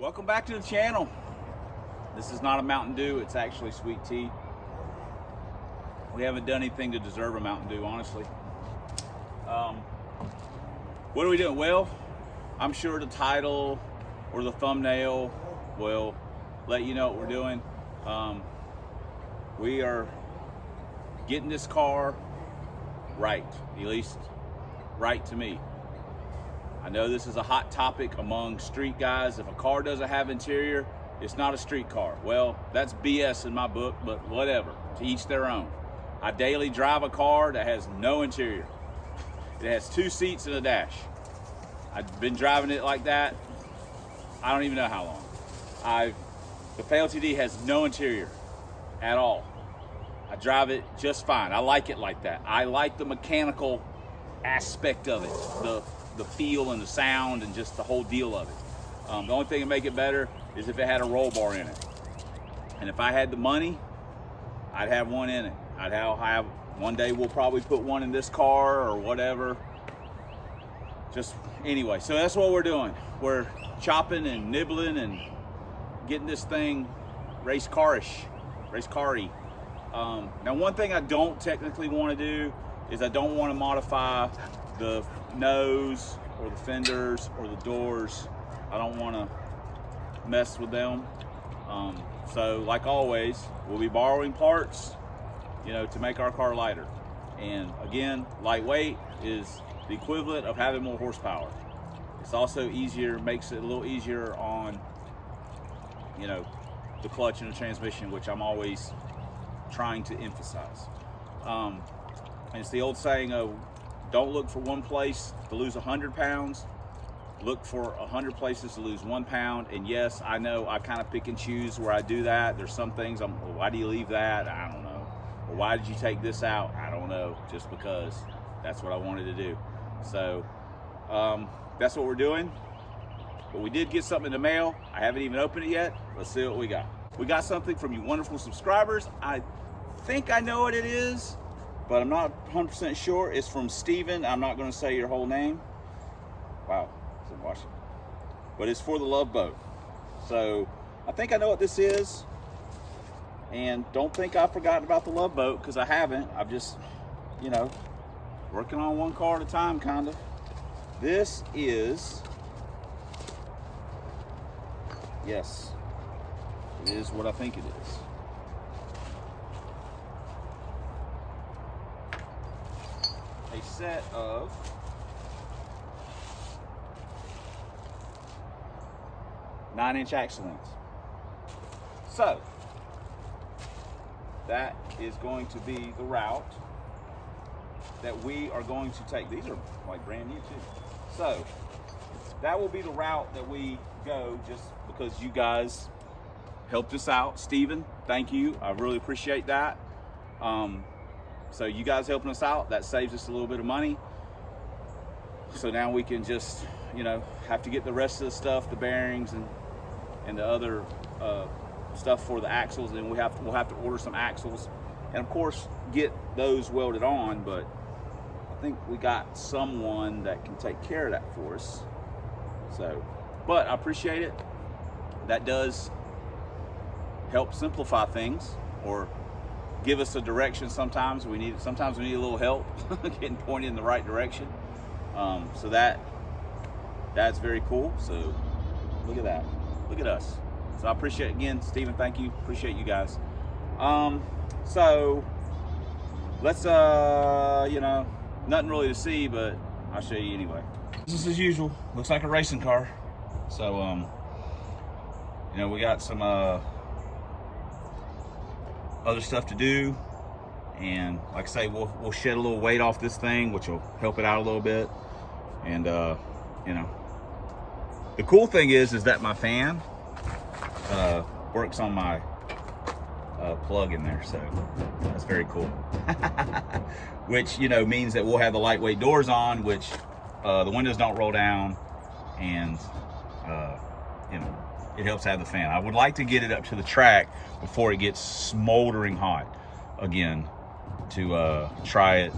Welcome back to the channel. This is not a Mountain Dew, it's actually sweet tea. We haven't done anything to deserve a Mountain Dew, honestly. What are we doing? Well, I'm sure the title or the thumbnail will let you know what we're doing. We are getting this car right, at least right to me. I know this is a hot topic among street guys. If a car doesn't have interior, it's not a street car. Well, that's BS in my book, but whatever, to each their own. I daily drive a car that has no interior. It has 2 seats and a dash. I've been driving it like that, I don't even know how long. The P.50 has no interior at all. I drive it just fine. I like it like that. I like the mechanical aspect of it, the feel and the sound and just the whole deal of it. The only thing that make it better is if it had a roll bar in it. And if I had the money, I'd have one in it. I'd have one day we'll probably put one in this car or whatever. Just anyway, so that's what we're doing. We're chopping and nibbling and getting this thing race car-y. Now, one thing I don't technically want to do is I don't want to modify the nose or the fenders or the doors. I don't want to mess with them. So like always, we'll be borrowing parts, to make our car lighter. And again, lightweight is the equivalent of having more horsepower. It's also easier, makes it a little easier on, the clutch and the transmission, which I'm always trying to emphasize. And it's the old saying of, don't look for one place to lose 100 pounds. Look for 100 places to lose 1 pound. And yes, I know I kind of pick and choose where I do that. There's some things well, why do you leave that? I don't know. Or why did you take this out? I don't know. Just because that's what I wanted to do. So that's what we're doing. But we did get something in the mail. I haven't even opened it yet. Let's see what we got. We got something from you wonderful subscribers. I think I know what it is, but I'm not 100% sure. It's from Steven. I'm not going to say your whole name. Wow, it's in Washington. But it's for the Love Boat. So I think I know what this is. And don't think I've forgotten about the Love Boat, because I haven't. I'm just, working on one car at a time, kind of. This is, yes, it is what I think it is. A set of nine-inch axle lengths. So that is going to be the route that we are going to take. These are like brand new too. So that will be the route that we go, just because you guys helped us out. Steven, thank you. I really appreciate that. So you guys helping us out, that saves us a little bit of money. So now we can just, have to get the rest of the stuff, the bearings and the other stuff for the axles, and we'll have to order some axles, and of course get those welded on. But I think we got someone that can take care of that for us. So, but I appreciate it. That does help simplify things, or give us a direction. Sometimes we need a little help getting pointed in the right direction. So that's very cool. So look at that. Look at us. So I appreciate it. Again, Steven, thank you. Appreciate you guys. So let's nothing really to see, but I'll show you anyway. Business as usual. Looks like a racing car. So we got some other stuff to do, and like I say, we'll shed a little weight off this thing, which will help it out a little bit. And the cool thing is that my fan works on my plug in there, so that's very cool. Which means that we'll have the lightweight doors on, which the windows don't roll down, and it helps have the fan. I would like to get it up to the track before it gets smoldering hot again to try it.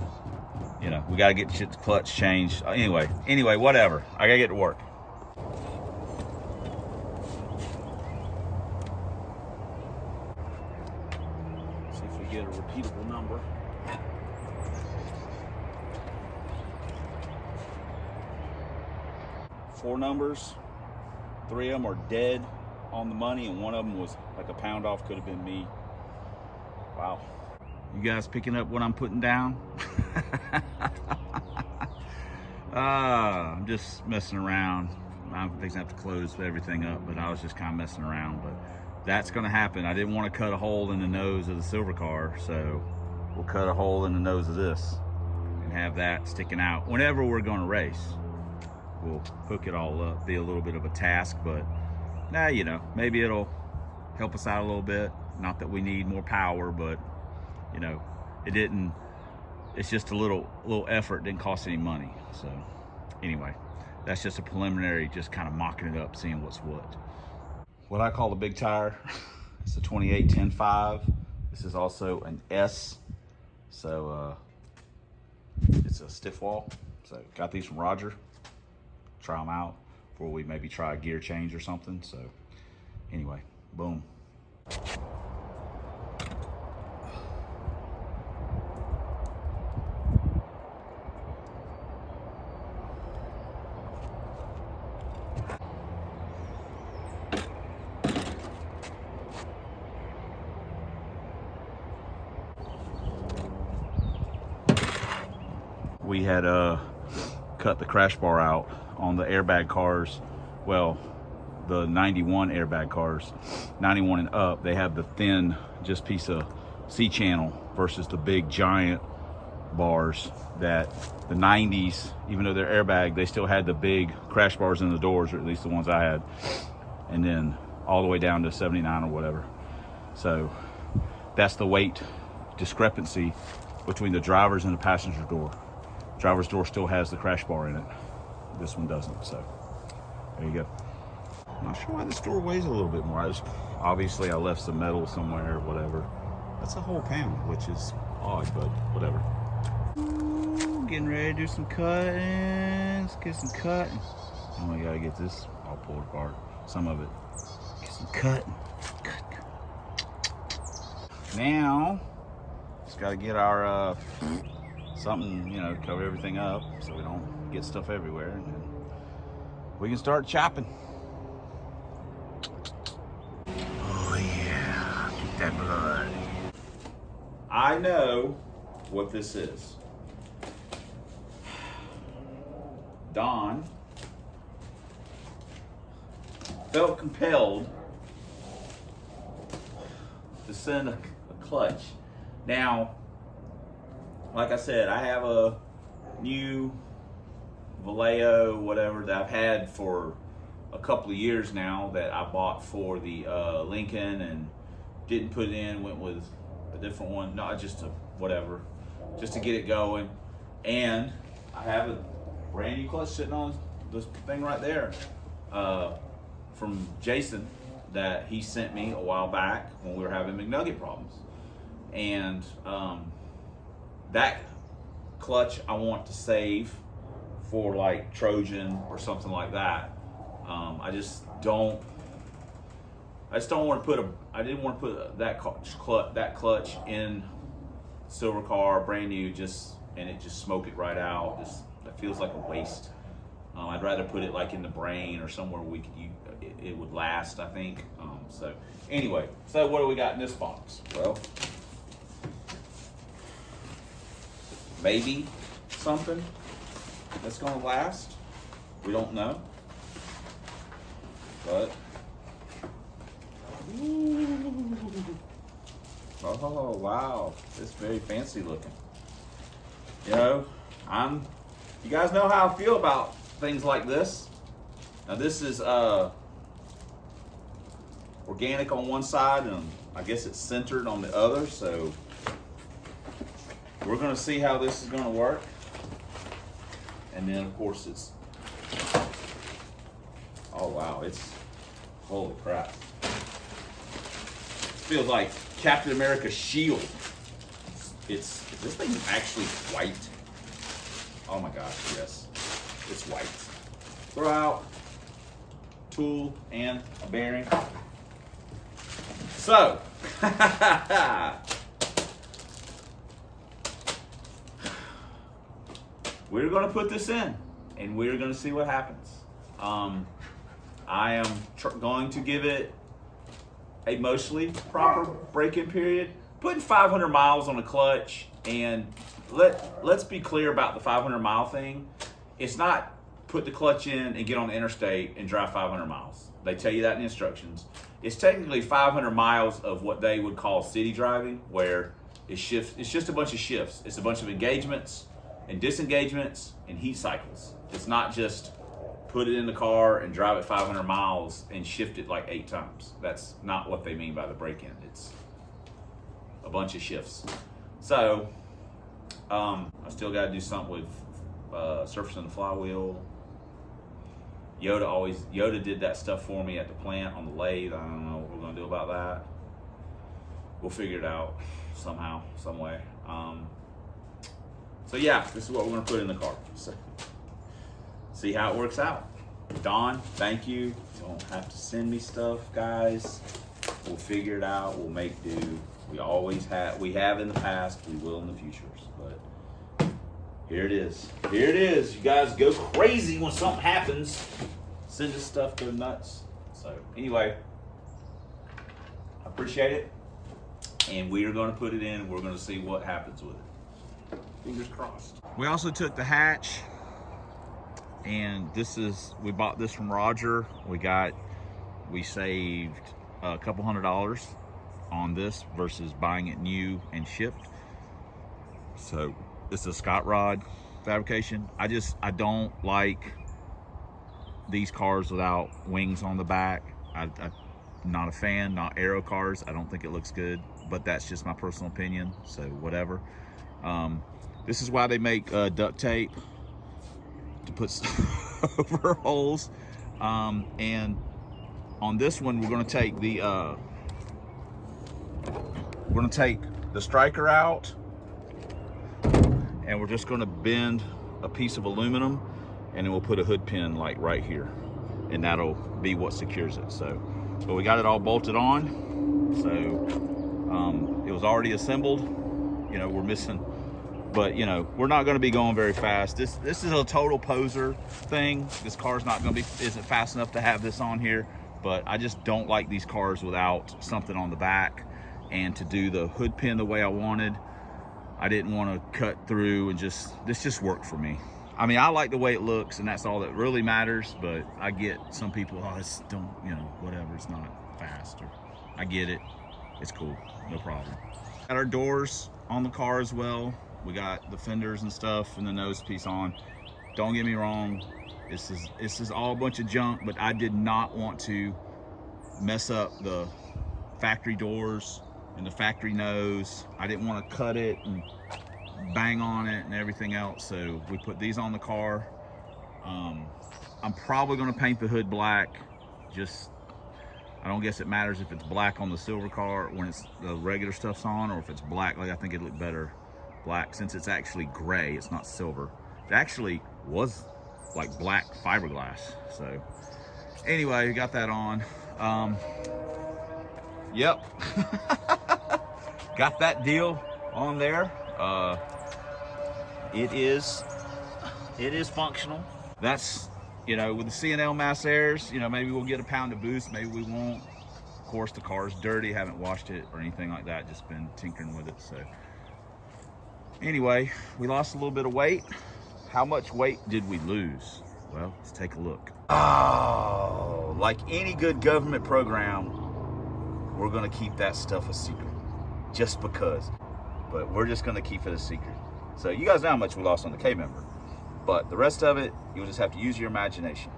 We got to get the clutch changed. Anyway, whatever. I got to get to work. get a repeatable number. Four numbers, 3 of them are dead on the money, and one of them was like a pound off, could have been me. Wow. You guys picking up what I'm putting down? I'm just messing around. I'm fixing to have to close everything up, but I was just kind of messing around. But that's going to happen. I didn't want to cut a hole in the nose of the silver car, so we'll cut a hole in the nose of this and have that sticking out whenever we're going to race. We'll hook it all up. Be a little bit of a task, but now, you know, maybe it'll help us out a little bit. Not that we need more power, but you know, it's just a little effort. Didn't cost any money. So anyway, that's just a preliminary, just kind of mocking it up, seeing what's what I call the big tire. It's a 28-10-5. This is also an S, so it's a stiff wall. So got these from Roger. Try them out before we maybe try a gear change or something. So anyway, boom. We had cut the crash bar out on the airbag cars. Well, the 91 airbag cars, 91 and up, they have the thin just piece of C-channel versus the big giant bars that the 90s, even though they're airbag, they still had the big crash bars in the doors, or at least the ones I had, and then all the way down to 79 or whatever. So that's the weight discrepancy between the driver's and the passenger door. Driver's door still has the crash bar in it. This one doesn't, so there you go. I'm not sure why this door weighs a little bit more. Obviously I left some metal somewhere or whatever. That's a whole pound, which is odd, but whatever. Ooh, getting ready to do some cutting. Let's get some cutting. Oh, we gotta get this all pulled apart. Some of it. Get some cutting. Now, just gotta get our something, you know, cover everything up so we don't get stuff everywhere, and then we can start chopping. Oh yeah, get that blood. I know what this is. Don felt compelled to send a clutch. Now, like I said, I have a new Vallejo, whatever, that I've had for a couple of years now, that I bought for the Lincoln and didn't put it in, went with a different one, not just a whatever, just to get it going. And I have a brand new clutch sitting on this thing right there from Jason that he sent me a while back when we were having McNugget problems. And that clutch I want to save for like Trojan or something like that. I didn't want to put that clutch in silver car brand new, and it just smoke it right out. That feels like a waste. I'd rather put it like in the brain or somewhere it would last, I think. So anyway, so what do we got in this box? Well, maybe something that's going to last. We don't know. But, ooh. Oh wow, it's very fancy looking. You know, you guys know how I feel about things like this. Now this is organic on one side, and I guess it's centered on the other, so we're going to see how this is going to work. And then of course it's, oh wow, holy crap. It feels like Captain America's shield. Is this thing actually white? Oh my gosh, yes, it's white. Throw out tool and a bearing. So, we're going to put this in, and we're going to see what happens. I am going to give it a mostly proper break-in period. Putting 500 miles on a clutch, and let's be clear about the 500 mile thing. It's not put the clutch in and get on the interstate and drive 500 miles. They tell you that in the instructions. It's technically 500 miles of what they would call city driving, where it's just a bunch of shifts. It's a bunch of engagements and disengagements and heat cycles. It's not just put it in the car and drive it 500 miles and shift it like 8 times. That's not what they mean by the break-in. It's a bunch of shifts. So I still got to do something with surfacing the flywheel. Yoda did that stuff for me at the plant on the lathe. I don't know what we're gonna do about that. We'll figure it out somehow, some way. So yeah, this is what we're gonna put in the car. So, see how it works out. Don, thank you. You don't have to send me stuff, guys. We'll figure it out. We'll make do. We always have. We have in the past. We will in the future. But here it is. Here it is. You guys go crazy when something happens. Send us stuff, go nuts. So anyway, I appreciate it. And we are going to put it in. We're going to see what happens with it. Fingers crossed. We also took the hatch. And we bought this from Roger. We saved a couple $100 on this versus buying it new and shipped. So it's a Scott Rod fabrication. I don't like these cars without wings on the back. I'm not a fan, not aero cars. I don't think it looks good, but that's just my personal opinion, so whatever. This is why they make duct tape to put over holes. And on this one, we're gonna take the striker out, and we're just gonna bend a piece of aluminum, and then we'll put a hood pin like right here, and that'll be what secures it. So, but we got it all bolted on. So it was already assembled. You know, we're missing, but you know, we're not gonna be going very fast. This is a total poser thing. This car's not gonna isn't fast enough to have this on here, but I just don't like these cars without something on the back. And to do the hood pin the way I wanted, I didn't want to cut through and this just worked for me. I mean, I like the way it looks, and that's all that really matters, but I get some people, oh, it's don't, you know, whatever, it's not fast. Or, I get it. It's cool. No problem. Got our doors on the car as well. We got the fenders and stuff and the nose piece on. Don't get me wrong. This is all a bunch of junk, but I did not want to mess up the factory doors and the factory nose. I didn't want to cut it and bang on it and everything else, so we put these on the car. I'm probably going to paint the hood black. I don't guess it matters if it's black on the silver car when it's the regular stuff's on, or if it's black. Like, I think it'd look better black, since it's actually gray, it's not silver. It actually was like black fiberglass. So anyway, we got that on. Yep. Got that deal on there. It is functional. That's, you know, with the C&L mass airs, you know, maybe we'll get a pound of boost, maybe we won't. Of course, the car's dirty, haven't washed it or anything like that, just been tinkering with it. So anyway, we lost a little bit of weight. How much weight did we lose? Well, let's take a look. Oh, like any good government program, we're gonna keep that stuff a secret, just because. But we're just gonna keep it a secret. So you guys know how much we lost on the K member, but the rest of it, you'll just have to use your imagination.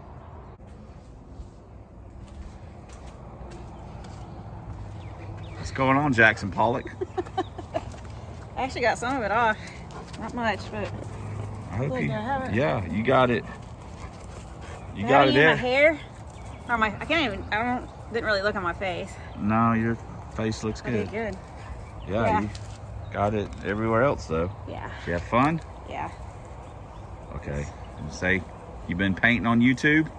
What's going on, Jackson Pollock? I actually got some of it off. Not much, but I hope you. I Yeah, you got it. You got got it in there. my hair, or my, I can't even. Didn't really look at my face. No, your face looks good. Okay, good. Yeah, you got it everywhere else though. Yeah. You have fun? Yeah. Okay. And say you've been painting on YouTube?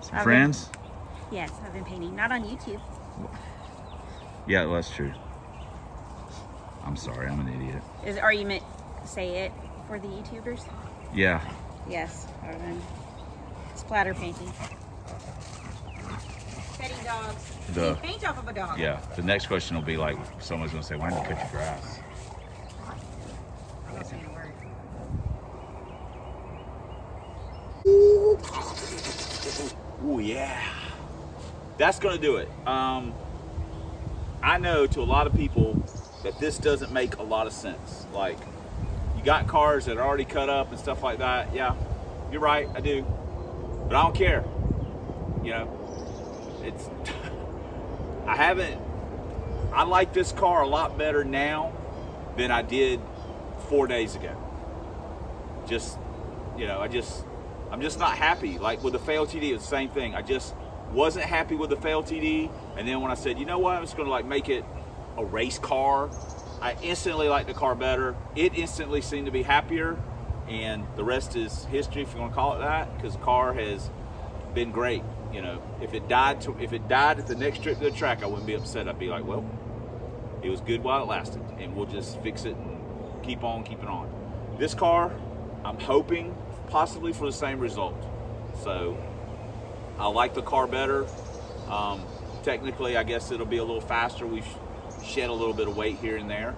Some friends? Yes, I've been painting. Not on YouTube. Yeah, well, that's true. I'm sorry, I'm an idiot. Are you meant to say it for the YouTubers? Yeah. Yes, other than splatter painting. Petting dogs. The- Paint off of a dog. Yeah. The next question will be like, someone's gonna say, "Why didn't you cut your grass?" I guess I'm gonna worry. Oh yeah, that's gonna do it. I know to a lot of people that this doesn't make a lot of sense. Like, you got cars that are already cut up and stuff like that. Yeah, you're right, I do, but I don't care. You know, it's I like this car a lot better now than I did 4 days ago. Just, you know, I'm just not happy. Like with the failed TD, it's the same thing. I just wasn't happy with the failed TD, and then when I said, you know what, I'm just gonna like make it a race car, I instantly liked the car better. It instantly seemed to be happier, and the rest is history, if you want to call it that, because the car has been great. You know, if it died at the next trip to the track, I wouldn't be upset. I'd be like, well, it was good while it lasted, and we'll just fix it and keep on keeping on. This car, I'm hoping possibly for the same result. So I like the car better. Technically, I guess it'll be a little faster. We've shed a little bit of weight here and there.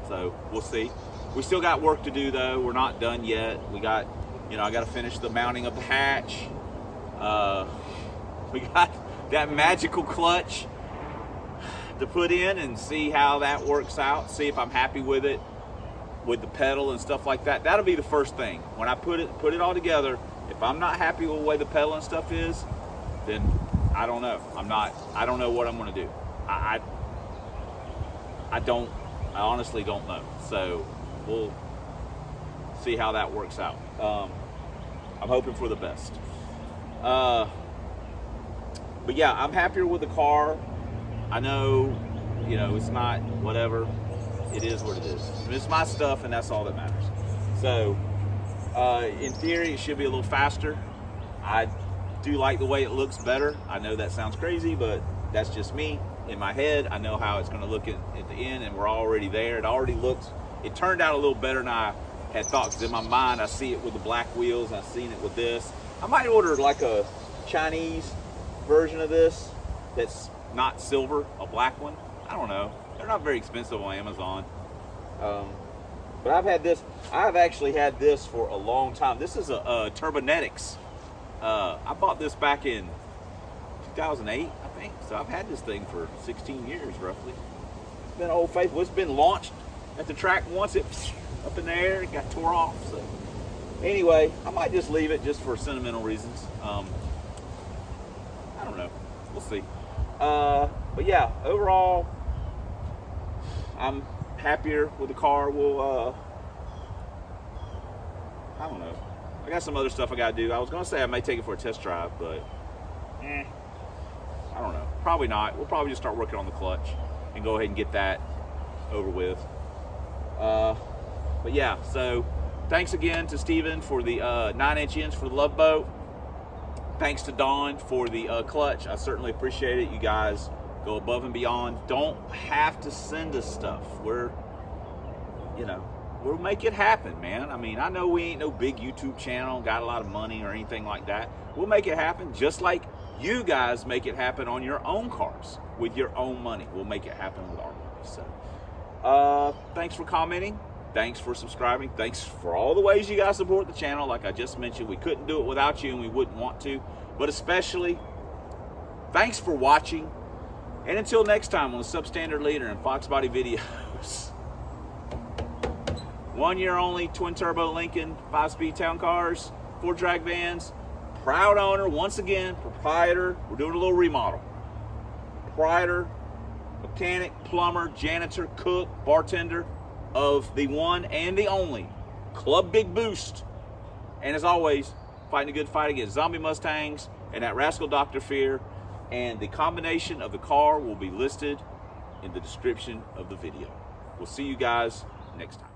So we'll see. We still got work to do though. We're not done yet. We got, you know, I got to finish the mounting of the hatch. We got that magical clutch to put in and see how that works out. See if I'm happy with it, with the pedal and stuff like that. That'll be the first thing. When I put it all together, if I'm not happy with the way the pedal and stuff is, then I don't know. I don't know what I'm gonna do. I honestly don't know. So we'll see how that works out. I'm hoping for the best. But yeah, I'm happier with the car. I know, you know, it's not whatever. It is what it is. It's my stuff, and that's all that matters. So, in theory, it should be a little faster. I do like the way it looks better. I know that sounds crazy, but that's just me. In my head, I know how it's going to look at the end, and we're already there. It turned out a little better than I had thought, because in my mind, I see it with the black wheels, and I've seen it with this. I might order like a Chinese version of this that's not silver, a black one. I don't know. They're not very expensive on Amazon. But I've actually had this for a long time. This is a Turbonetics. I bought this back in 2008, I think. So I've had this thing for 16 years, roughly. It's been old faithful. It's been launched at the track once. It up in the air, it got tore off. So anyway, I might just leave it just for sentimental reasons. I don't know. We'll see. But yeah, overall, I'm happier with the car. I don't know. I got some other stuff I gotta do. I was gonna say I may take it for a test drive, but I don't know. Probably not. We'll probably just start working on the clutch and go ahead and get that over with. But yeah, so thanks again to Steven for the 9" ends for the Love Boat. Thanks to Dawn for the clutch. I certainly appreciate it. You guys go above and beyond. Don't have to send us stuff. We'll make it happen, man. I mean, I know we ain't no big YouTube channel, got a lot of money or anything like that. We'll make it happen just like you guys make it happen on your own cars with your own money. We'll make it happen with our money. So, thanks for commenting. Thanks for subscribing. Thanks for all the ways you guys support the channel. Like I just mentioned, we couldn't do it without you, and we wouldn't want to. But especially, thanks for watching. And until next time on the Substandard Leader and Fox Body videos. 1 year only, twin turbo Lincoln, 5-speed town cars, 4 drag vans. Proud owner, once again, proprietor. We're doing a little remodel. Proprietor, mechanic, plumber, janitor, cook, bartender of the one and the only Club Big Boost. And as always, fighting a good fight against zombie Mustangs and that rascal Dr. Fear. And the combination of the car will be listed in the description of the video. We'll see you guys next time.